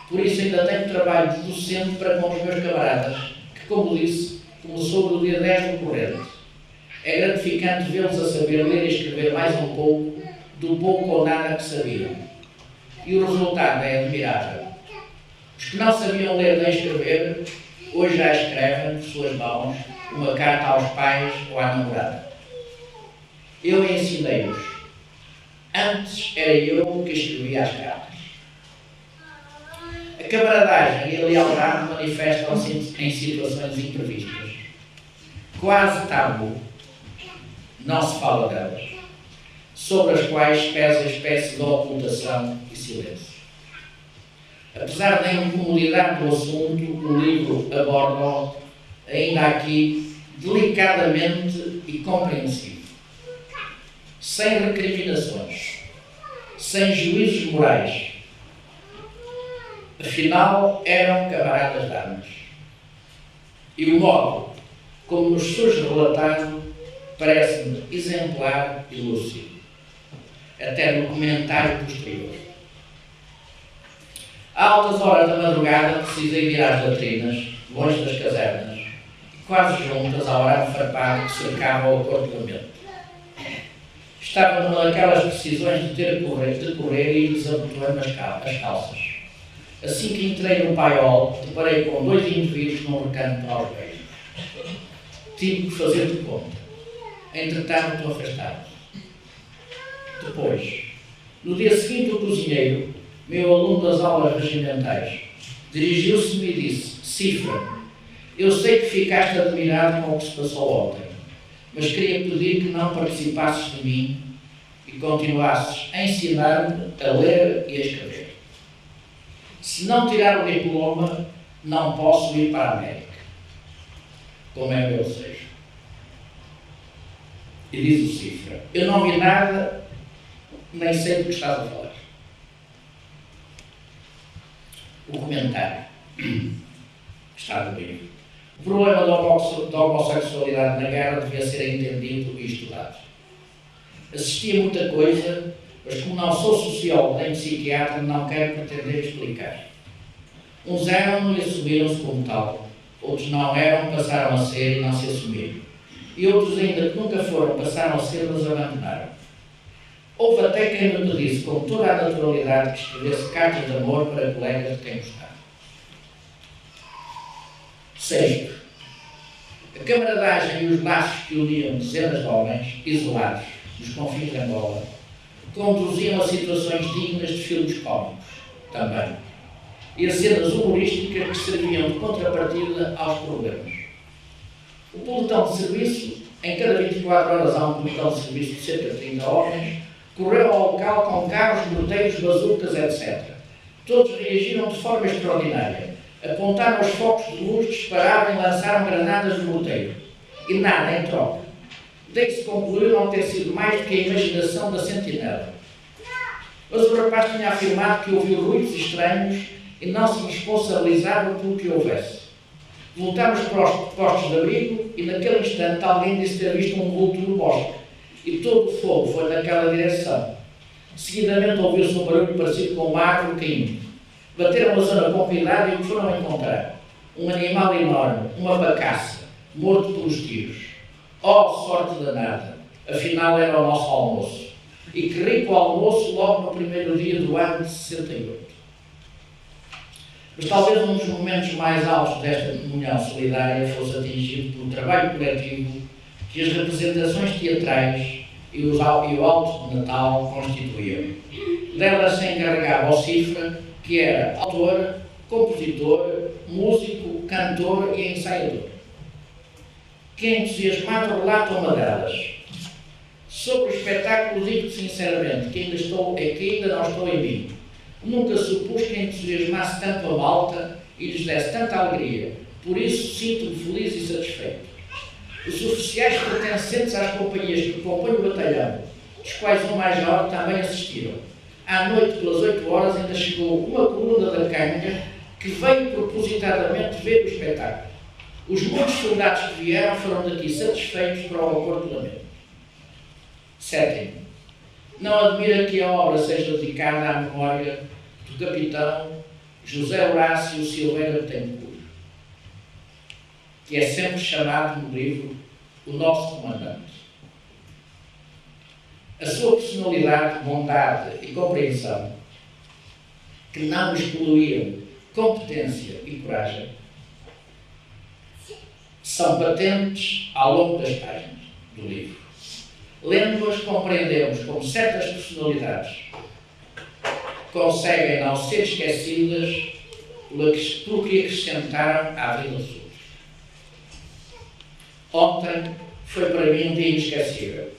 Por isso ainda tenho trabalho de docente para com os meus camaradas, que, como disse, começou no dia 10 do corrente. É gratificante vê-los a saber ler e escrever mais um pouco, do pouco ou nada que sabiam. E o resultado é admirável. Os que não sabiam ler nem escrever, hoje já escrevem, por suas mãos, uma carta aos pais ou à namorada. Eu ensinei-os. Antes era eu que escrevia as cartas. A camaradagem e a lealdade manifestam-se em situações imprevistas. Quase tabu. Não se fala delas, sobre as quais pesa a espécie de ocultação e silêncio. Apesar da incomodidade do assunto, o livro aborda ainda aqui delicadamente e compreensivo, sem recriminações, sem juízos morais. Afinal, eram camaradas de armas. E o modo como nos surge relatado parece-me exemplar e lúcido, até no comentário posterior. A altas horas da madrugada precisei ir às latrinas, longe das casernas, e quase juntas ao arame farpado que cercava o acordeamento. Estava numa daquelas precisões de ter de correr e desabotoei-me as calças. Assim que entrei no paiol, deparei com dois indivíduos num recanto aos beijos. Tive que fazer de conta. Entretanto, afastado. Depois, no dia seguinte, o cozinheiro, meu aluno das aulas regimentais, dirigiu-se-me e disse: Cifra, eu sei que ficaste admirado com o que se passou ontem, mas queria pedir que não participasses de mim e continuasses a ensinar-me a ler e a escrever. Se não tirar o diploma, não posso ir para a América. Como é meu desejo. E diz o Cifra: eu não vi nada, nem sei do que estás a falar. O comentário está no livro. O problema da homossexualidade na guerra devia ser entendido e estudado. Assisti a muita coisa, mas como não sou sociólogo nem psiquiatra, não quero pretender explicar. Uns eram e assumiram-se como tal, outros não eram, passaram a ser e não se assumiram. E outros ainda que nunca foram, passaram a ser, mas abandonaram. Houve até quem me pedisse, com toda a naturalidade, que escrevesse cartas de amor para colegas de quem gostava. Sexto, a camaradagem e os laços que uniam dezenas de homens, isolados, nos confins de Angola, conduziam a situações dignas de filmes cómicos, também, e a cenas humorísticas que serviam de contrapartida aos problemas. O pelotão de serviço, em cada 24 horas há um pelotão de serviço de cerca de 30 homens, correu ao local com carros, morteiros, bazucas, etc. Todos reagiram de forma extraordinária. Apontaram os focos de luz, dispararam e lançaram granadas no morteiro. E nada em troca. Daí se concluiu não ter sido mais do que a imaginação da sentinela. Mas o rapaz tinha afirmado que ouviu ruídos estranhos e não se responsabilizava pelo que houvesse. Voltámos para os postos de abrigo e naquele instante alguém disse ter visto um vulto no bosque. E todo o fogo foi naquela direção. Seguidamente ouviu-se um barulho parecido com uma árvore caindo. Bateram a zona com cuidado e o que foram encontrar? Um animal enorme, uma bacaça, morto pelos tiros. Oh, sorte danada! Afinal era o nosso almoço. E que rico almoço logo no primeiro dia do ano de 68. Mas talvez um dos momentos mais altos desta comunhão solidária fosse atingido pelo trabalho coletivo que as representações teatrais e o Alto de Natal constituíam. Delas se encarregava o Cifra, que era autor, compositor, músico, cantor e ensaiador. Que entusiasmado relata uma delas. Sobre o espetáculo digo sinceramente que ainda não estou em mim. Nunca supus que entusiasmasse tanto a malta e lhes desse tanta alegria. Por isso sinto-me feliz e satisfeito. Os oficiais pertencentes às companhias que compõem o batalhão, dos quais um major, também assistiram. À noite, pelas 8 horas, ainda chegou uma coluna da Canga que veio propositadamente ver o espetáculo. Os muitos soldados que vieram foram daqui satisfeitos para o acordoamento. Sétimo, não admira que a obra seja dedicada à memória do capitão José Horácio Silveira Betancourt, que é sempre chamado no livro o nosso comandante. A sua personalidade, bondade e compreensão, que não excluíam competência e coragem, são patentes ao longo das páginas do livro. Lendo-as, compreendemos como certas personalidades conseguem não ser esquecidas pelo que acrescentaram à vida dos outros. Ontem foi para mim um dia inesquecível.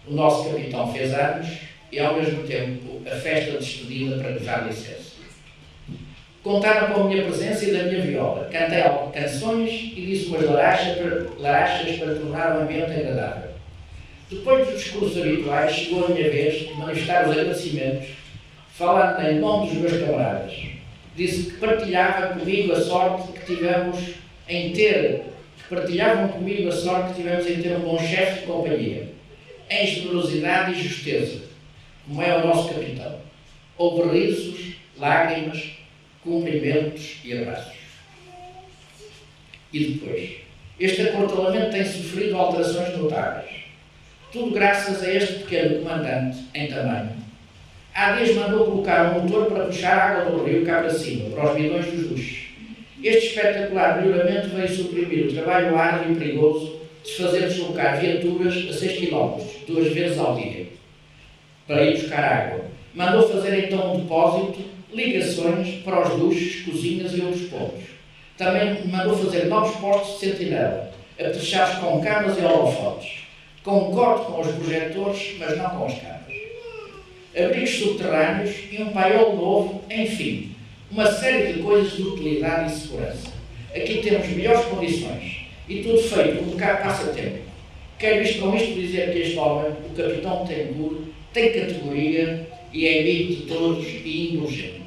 O nosso capitão fez anos e, ao mesmo tempo, a festa de despedida para gozar licença. Contaram com a minha presença e da minha viola. Cantei canções e disse umas larachas para tornar o ambiente agradável. Depois dos discursos habituais, chegou a minha vez de manifestar os agradecimentos, falando em nome dos meus camaradas. Disse que partilhava comigo a sorte que tivemos em ter, um bom chefe de companhia, em generosidade e justeza, como é o nosso capitão. Houve risos, lágrimas, cumprimentos e abraços. E depois, este acortalamento tem sofrido alterações notáveis. Tudo graças a este pequeno comandante em tamanho. Há dias mandou colocar um motor para puxar a água do rio cá para cima, para os bidões dos duches. Este espetacular melhoramento veio suprimir o trabalho árduo e perigoso de fazer deslocar viaturas a 6 km, 2 vezes ao dia, para ir buscar água. Mandou fazer então um depósito, ligações para os duches, cozinhas e outros pontos. Também mandou fazer novos postos de sentinela, apetrechados com camas e holofotes. Concordo com os projetores, mas não com as camas. Abrigos subterrâneos e um paiol novo, enfim, uma série de coisas de utilidade e segurança. Aqui temos melhores condições e tudo feito um bocado passatempo. Quero com isto dizer que este homem, o capitão Betancourt, tem categoria e é amigo de todos e indulgente.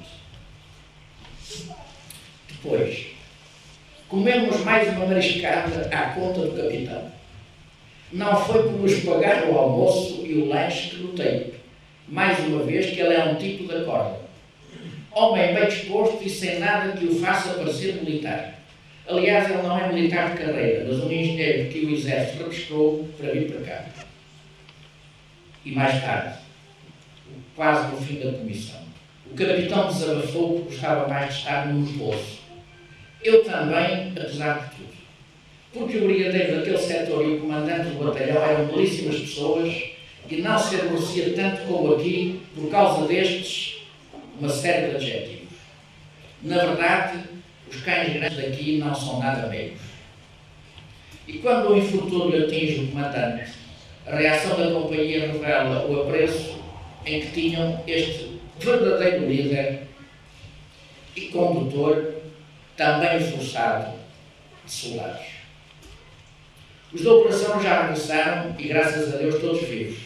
Depois, comemos mais uma mariscada à conta do capitão. Não foi por nos pagar o almoço e o lanche que notei, mais uma vez, que ele é um tipo da corda. Homem bem disposto e sem nada que o faça parecer militar. Aliás, ele não é militar de carreira, mas um engenheiro que o exército repescou para vir para cá. E mais tarde, quase no fim da comissão, o capitão desabafou que gostava mais de estar num repouso. Eu também, apesar de tudo. Porque o brigadeiro daquele setor e o comandante do batalhão eram belíssimas pessoas e não se aborrecia tanto como aqui por causa destes, uma série de adjetivos. Na verdade, os cães grandes daqui não são nada meigos. E quando o infortúnio atinge o comandante, a reação da companhia revela o apreço em que tinham este verdadeiro líder e condutor, também esforçado, de soldados. Os da operação já regressaram e, graças a Deus, todos vivos,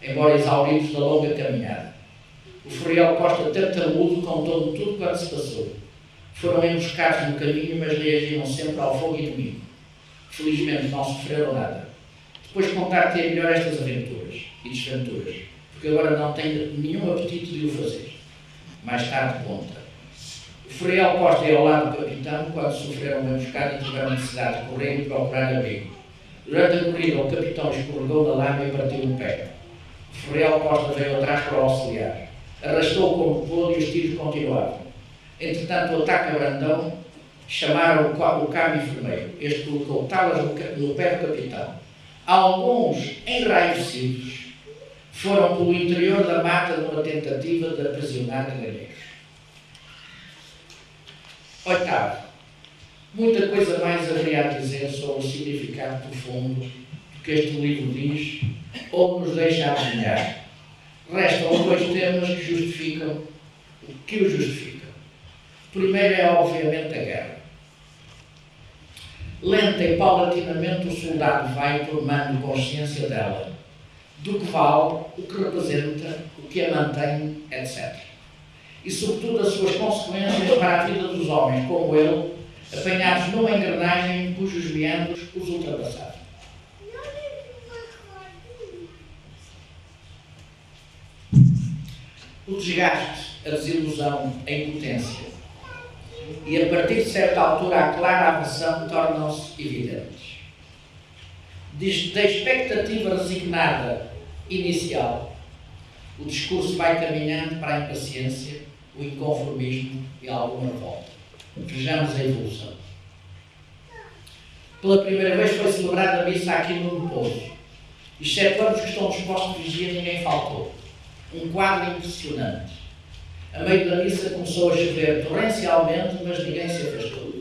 embora exauridos da longa caminhada. O Furiel Costa, tartamudo, contou-me tudo quanto se passou. Foram emboscados no caminho, mas reagiram sempre ao fogo inimigo. Felizmente não sofreram nada. Depois contar-te melhor estas aventuras e desventuras, porque agora não tenho nenhum apetite de o fazer. Mais tarde conta. O Furiel Costa é ao lado do capitão quando sofreram uma emboscada e tiveram necessidade de correr e procurar abrigo. Durante a corrida, o capitão escorregou na lama e partiu um pé. O Furiel Costa veio atrás para o auxiliar. Arrastou-o como pôde e os tiros continuavam. Entretanto, o ataque a Brandão, chamaram o cabo enfermeiro. Este colocou talas no pé do capitão. Alguns, enraivecidos, foram pelo interior da mata numa tentativa de aprisionar cavalheiros. Oitavo. Muita coisa mais haveria a dizer sobre o significado profundo que este livro diz ou nos deixa adivinhar. Restam dois temas que o justificam. O primeiro é, obviamente, a guerra. Lenta e paulatinamente o soldado vai tomando consciência dela, do que vale, o que representa, o que a mantém, etc. E, sobretudo, as suas consequências para a vida dos homens, como ele, apanhados numa engrenagem cujos meandros os ultrapassaram. O desgaste a desilusão, a impotência. E a partir de certa altura a clara aversão tornam-se evidentes. Da expectativa resignada inicial, o discurso vai caminhando para a impaciência, o inconformismo e alguma revolta. Vejamos a evolução. Pela primeira vez foi celebrada a missa aqui no Poço. Excetuando os que estão dispostos de vigia, ninguém faltou. Um quadro impressionante. A meio da missa começou a chover torrencialmente, mas ninguém se afastou.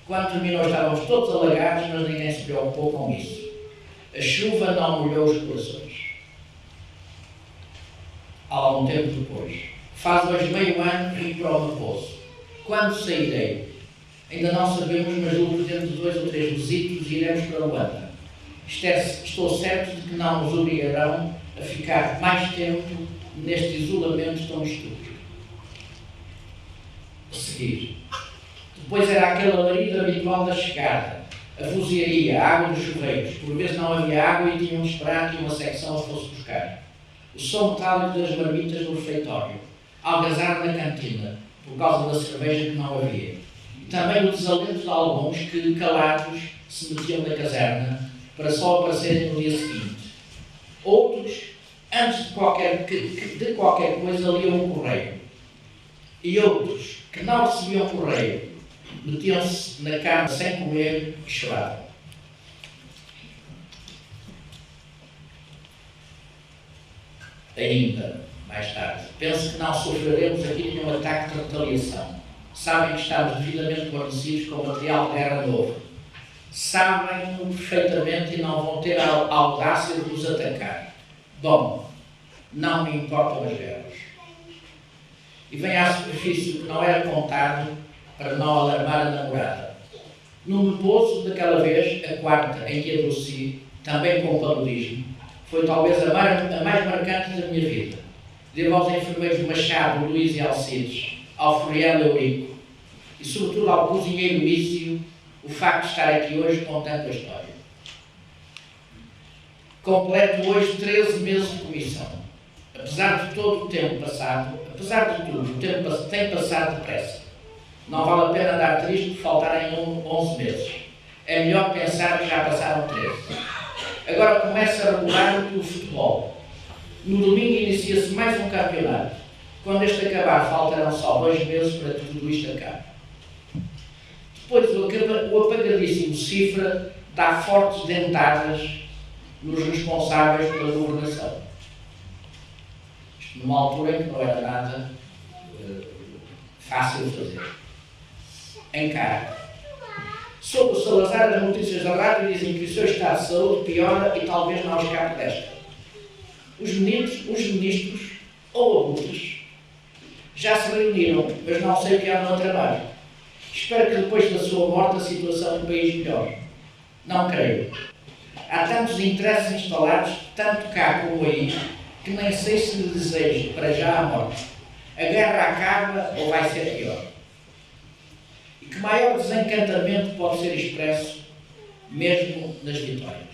Quando terminou estávamos todos alagados, mas ninguém se preocupou com isso. A chuva não molhou os corações. Há algum tempo depois. Faz hoje meio ano vim para o Poço. Quando sairei? Ainda não sabemos, mas julgo que dentro de 2 ou 3 mesitos iremos para Luanda. Estou certo de que não nos obrigarão a ficar mais tempo neste isolamento tão estúpido. A seguir. Depois era aquele alarido habitual da chegada, a vozearia, a água dos chuveiros. Por vezes não havia água e tinham de esperar que uma secção os fosse buscar. O som metálico das marmitas no refeitório. Algazar na cantina, por causa da cerveja que não havia. E também o desalento de alguns que, calados, se metiam na caserna para só aparecerem no dia seguinte. Outros, antes de qualquer coisa, liam o correio. E outros, que não recebiam correio, metiam-se na cama sem comer e choravam. Ainda, mais tarde, penso que não sofreremos aqui nenhum ataque de retaliação. Sabem que estamos devidamente guarnecidos com material de guerra novo. Sabem-no perfeitamente e não vão ter a audácia de nos atacar. Bom, não me importam as guerras. E vem à superfície o que não era contado para não alarmar a namorada. No Poço daquela vez, a quarta em que adoeci, também com paludismo, foi talvez a mais marcante da minha vida. Devo aos enfermeiros Machado, Luís e Alcides, ao Floriano Eurico e sobretudo ao cozinheiro Mício o facto de estar aqui hoje contando a história. Completo hoje 13 meses de comissão. Apesar de todo o tempo passado, apesar de tudo, o tempo tem passado depressa. Não vale a pena dar triste por faltarem 11 meses. É melhor pensar que já passaram 13. Agora começa a regular o futebol. No domingo inicia-se mais um campeonato. Quando este acabar, faltarão só 2 meses para que tudo isto acabe. Depois, o apagadíssimo Cifra dá fortes dentadas nos responsáveis pela governação. Isto numa altura em que não era nada fácil de fazer. Encara. Sob o Salazar, as notícias da rádio dizem que o seu estado de saúde piora e talvez não escape desta. Os ministros ou abutres já se reuniram, mas não sei o que andam a trabalho. Espero que depois da sua morte a situação do país melhore. Não creio. Há tantos interesses instalados, tanto cá como aí, que nem sei se lhe desejo para já a morte. A guerra acaba ou vai ser pior. E que maior desencantamento pode ser expresso mesmo nas vitórias.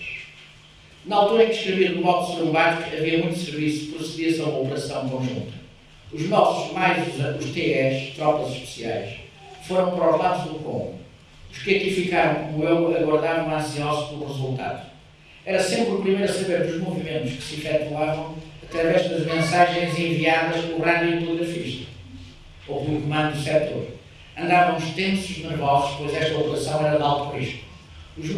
Na altura em que escrevi no blog de Sorocaba havia muito serviço, procedia-se a uma operação conjunta. Os nossos, mais os TEs, tropas especiais, foram para os lados do Congo. Os que aqui ficaram, como eu, aguardavam ansiosos pelo resultado. Era sempre o primeiro a saber dos movimentos que se efetuavam através das mensagens enviadas pelo radiotelegrafista ou pelo comando do setor. Andávamos tensos e nervosos, pois esta operação era de alto risco. Os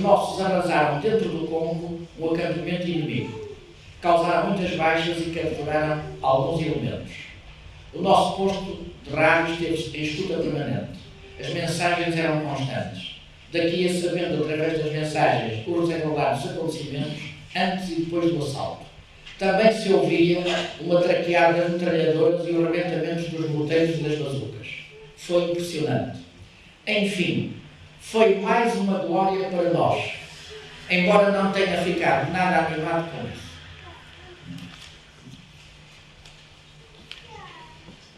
nossos arrasaram dentro do Congo um acampamento inimigo. Causaram muitas baixas e capturaram alguns elementos. O nosso posto de rádio esteve em escuta permanente. As mensagens eram constantes. Daqui ia sabendo, através das mensagens, os desenrolar dos acontecimentos antes e depois do assalto. Também se ouvia uma traqueada de metralhadoras e os arrebentamentos dos moteiros e das bazucas. Foi impressionante. Enfim, foi mais uma glória para nós, embora não tenha ficado nada animado com isso.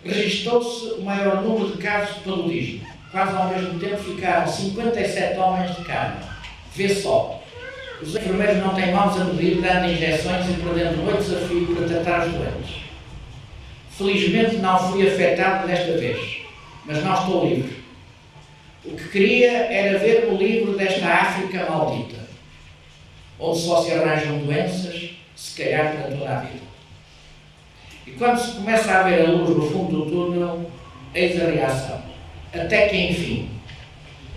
Registrou-se o maior número de casos de paludismo. Quase ao mesmo tempo ficaram 57 homens de cama. Vê só. Os enfermeiros não têm mãos a medir, dando injeções e perdendo noites a fio para tratar os doentes. Felizmente não fui afetado desta vez, mas não estou livre. O que queria era ver-me livre desta África maldita, onde só se arranjam doenças, se calhar para toda a vida. E quando se começa a ver a luz no fundo do túnel, eis a reação. Até que, enfim,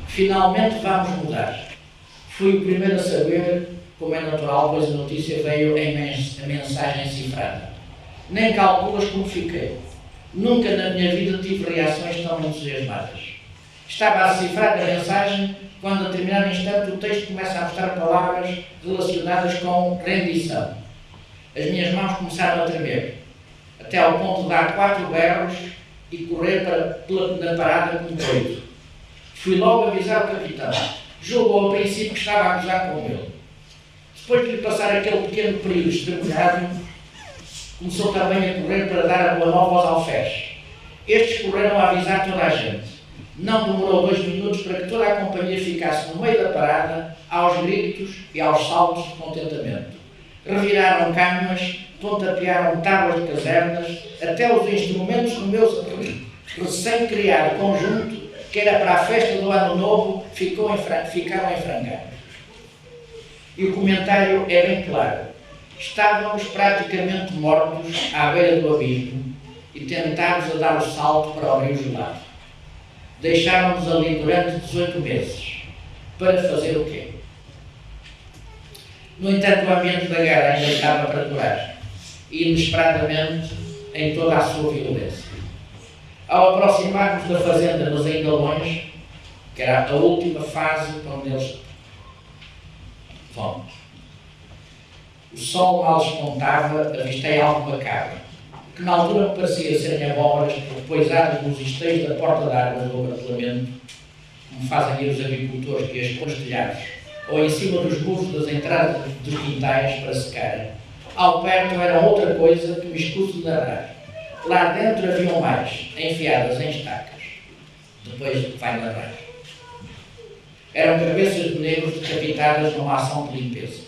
finalmente vamos mudar. Fui o primeiro a saber, como é natural, pois a notícia veio em mensagem cifrada. Nem calculas como fiquei. Nunca na minha vida tive reações tão entusiasmadas. Estava a cifrar a mensagem quando, a determinado instante, o texto começa a mostrar palavras relacionadas com rendição. As minhas mãos começaram a tremer, até ao ponto de dar 4 berros e correr na parada como doido. Fui logo avisar o capitão. Julgou a princípio que estava a gozar com ele. Depois de lhe passar aquele pequeno período extremado, começou também a correr para dar a boa nova aos alferes. Estes correram a avisar toda a gente. Não demorou 2 minutos para que toda a companhia ficasse no meio da parada, aos gritos e aos saltos de contentamento. Reviraram camas, pontapearam tábuas de casernas, até os instrumentos do meu recém-criado conjunto, que era para a festa do Ano Novo, ficaram em frangalhos. E o comentário é bem claro. Estávamos praticamente mortos à beira do abismo e tentados a dar o salto para o rio gelado. Deixaram-nos ali durante 18 meses. Para fazer o quê? No entanto, o ambiente da guerra ainda estava para durar, e inesperadamente em toda a sua violência. Ao aproximarmos da fazenda, mas ainda longe, que era a última fase para onde eles vão, o sol mal despontava, avistei algo macabro, que na altura me parecia serem abóboras poisadas nos esteios da porta d'água do abarrotamento, como fazem ir os agricultores que as põem nos telhados, ou em cima dos muros das entradas dos quintais para secarem. Ao perto era outra coisa que me escuso de narrar. Lá dentro haviam mais, enfiadas em estacas. Depois vai narrar. Eram cabeças de negros decapitadas numa ação de limpeza.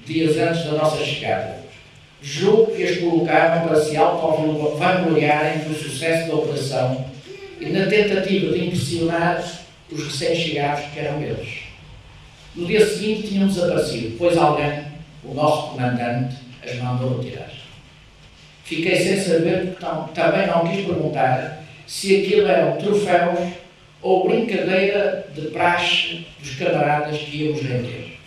Dias antes da nossa chegada. Julgo que as colocaram para se auto-vangloriarem do sucesso da operação e na tentativa de impressionar os recém-chegados que eram eles. No dia seguinte tinham desaparecido, pois alguém, o nosso comandante, as mandou retirar. Fiquei sem saber, porque também não quis perguntar se aquilo eram troféus ou brincadeira de praxe dos camaradas que íamos render.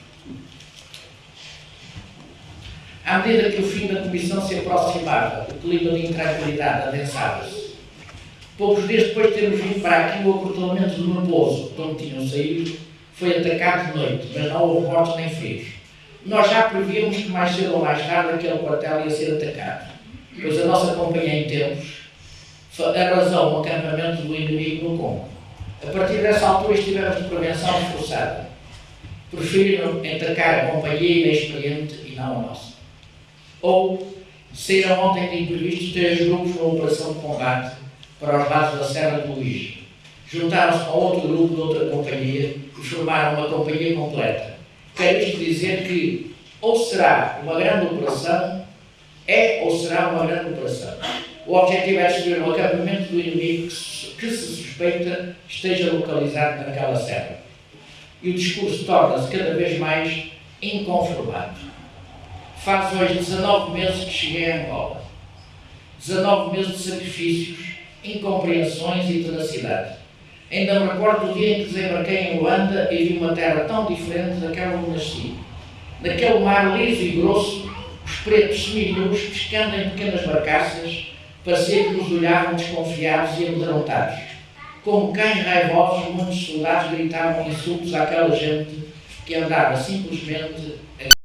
À medida que o fim da comissão se aproximava, o clima de intranquilidade adensava-se. Poucos dias depois de termos vindo para aqui, o acortamento do Raposo, de onde tinham saído, foi atacado de noite, mas não houve mortos nem feridos. Nós já prevíamos que mais cedo ou mais tarde aquele quartel ia ser atacado, pois a nossa companhia em tempos arrasou um acampamento do inimigo no Congo. A partir dessa altura estivemos de prevenção reforçada. Preferiram atacar a companhia inexperiente e não a nossa. Ou saíram ontem de imprevistos 3 grupos numa operação de combate para os lados da Serra do Luís. Juntaram-se com outro grupo de outra companhia e formaram uma companhia completa. Quer isto dizer que ou será uma grande operação, ou será uma grande operação. O objetivo é destruir o acampamento do inimigo que se suspeita esteja localizado naquela serra. E o discurso torna-se cada vez mais inconformado. Faz hoje 19 meses que cheguei a Angola. 19 meses de sacrifícios, incompreensões e tenacidade. Ainda me recordo do dia em que desembarquei em Luanda e vi uma terra tão diferente daquela onde nasci. Naquele mar liso e grosso, os pretos seminus pescando em pequenas barcaças, parecia que nos olhavam desconfiados e amedrontados. Como cães raivosos, muitos soldados gritavam insultos àquela gente que andava simplesmente a